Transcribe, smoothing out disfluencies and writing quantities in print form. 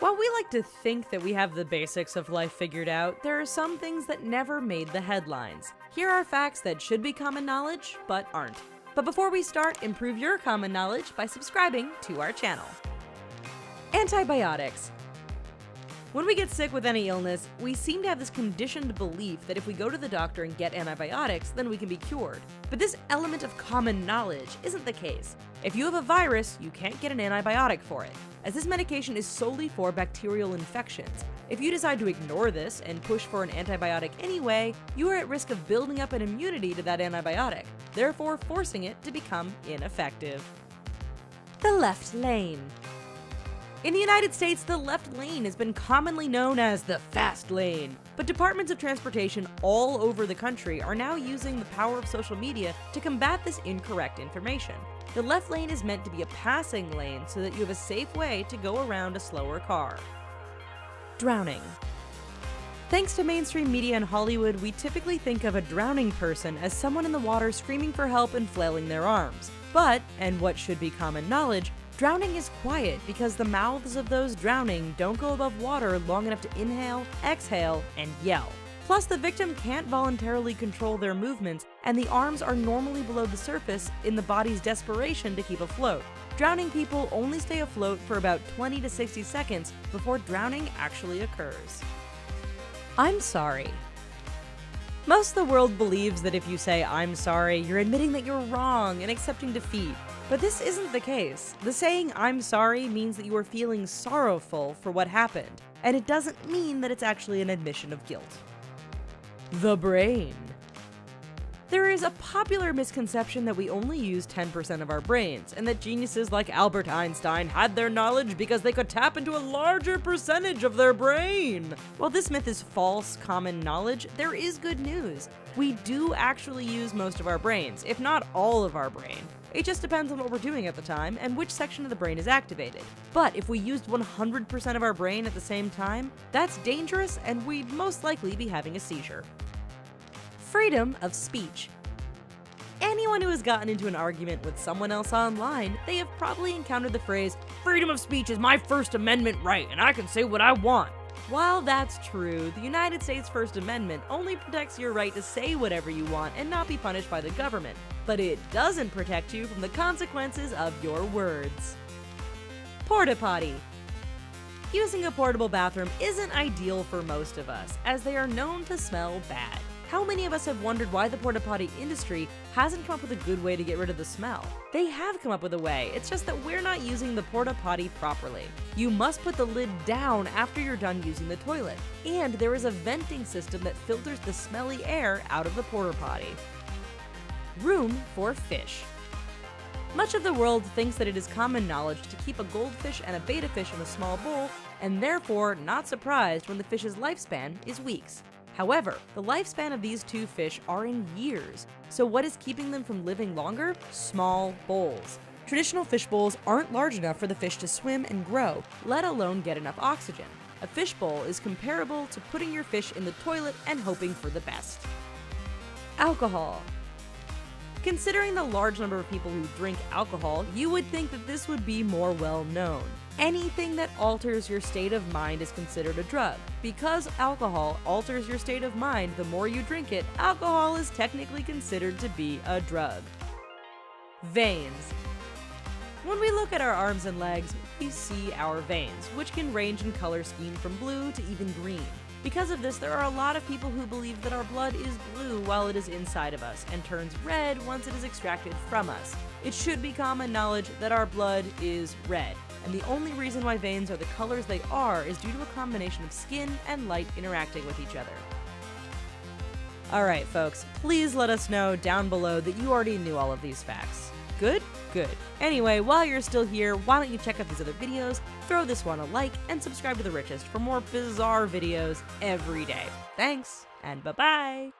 While we like to think that we have the basics of life figured out, there are some things that never made the headlines. Here are facts that should be common knowledge, but aren't. But before we start, improve your common knowledge by subscribing to our channel. Antibiotics. When we get sick with any illness, we seem to have this conditioned belief that if we go to the doctor and get antibiotics, then we can be cured. But this element of common knowledge isn't the case. If you have a virus, you can't get an antibiotic for it, as this medication is solely for bacterial infections. If you decide to ignore this and push for an antibiotic anyway, you are at risk of building up an immunity to that antibiotic, therefore forcing it to become ineffective. The left lane. In the United States, the left lane has been commonly known as the fast lane, but departments of transportation all over the country are now using the power of social media to combat this incorrect information. The left lane is meant to be a passing lane so that you have a safe way to go around a slower car. Drowning. Thanks to mainstream media and Hollywood, we typically think of a drowning person as someone in the water screaming for help and flailing their arms. But, and what should be common knowledge, drowning is quiet because the mouths of those drowning don't go above water long enough to inhale, exhale, and yell. Plus, the victim can't voluntarily control their movements, and the arms are normally below the surface in the body's desperation to keep afloat. Drowning people only stay afloat for about 20 to 60 seconds before drowning actually occurs. I'm sorry. Most of the world believes that if you say I'm sorry, you're admitting that you're wrong and accepting defeat. But this isn't the case. The saying I'm sorry means that you are feeling sorrowful for what happened, and it doesn't mean that it's actually an admission of guilt. The brain. There is a popular misconception that we only use 10% of our brains, and that geniuses like Albert Einstein had their knowledge because they could tap into a larger percentage of their brain. While this myth is false common knowledge, there is good news. We do actually use most of our brains, if not all of our brain. It just depends on what we're doing at the time and which section of the brain is activated. But if we used 100% of our brain at the same time, that's dangerous and we'd most likely be having a seizure. Freedom of speech. Anyone who has gotten into an argument with someone else online, they have probably encountered the phrase, "Freedom of speech is my First Amendment right, and I can say what I want." While that's true, the United States First Amendment only protects your right to say whatever you want and not be punished by the government, but it doesn't protect you from the consequences of your words. Porta potty. Using a portable bathroom isn't ideal for most of us, as they are known to smell bad. How many of us have wondered why the porta potty industry hasn't come up with a good way to get rid of the smell? They have come up with a way, it's just that we're not using the porta potty properly. You must put the lid down after you're done using the toilet, and there is a venting system that filters the smelly air out of the porta potty. Room for fish. Much of the world thinks that it is common knowledge to keep a goldfish and a betta fish in a small bowl, and therefore not surprised when the fish's lifespan is weeks. However, the lifespan of these two fish are in years, so what is keeping them from living longer? Small bowls. Traditional fish bowls aren't large enough for the fish to swim and grow, let alone get enough oxygen. A fish bowl is comparable to putting your fish in the toilet and hoping for the best. Alcohol. Considering the large number of people who drink alcohol, you would think that this would be more well known. Anything that alters your state of mind is considered a drug. Because alcohol alters your state of mind the more you drink it, alcohol is technically considered to be a drug. Veins. When we look at our arms and legs, we see our veins, which can range in color scheme from blue to even green. Because of this, there are a lot of people who believe that our blood is blue while it is inside of us, and turns red once it is extracted from us. It should be common knowledge that our blood is red, and the only reason why veins are the colors they are is due to a combination of skin and light interacting with each other. Alright folks, please let us know down below that you already knew all of these facts. Good? Good. Anyway, while you're still here, why don't you check out these other videos, throw this one a like, and subscribe to The Richest for more bizarre videos every day. Thanks, and bye-bye!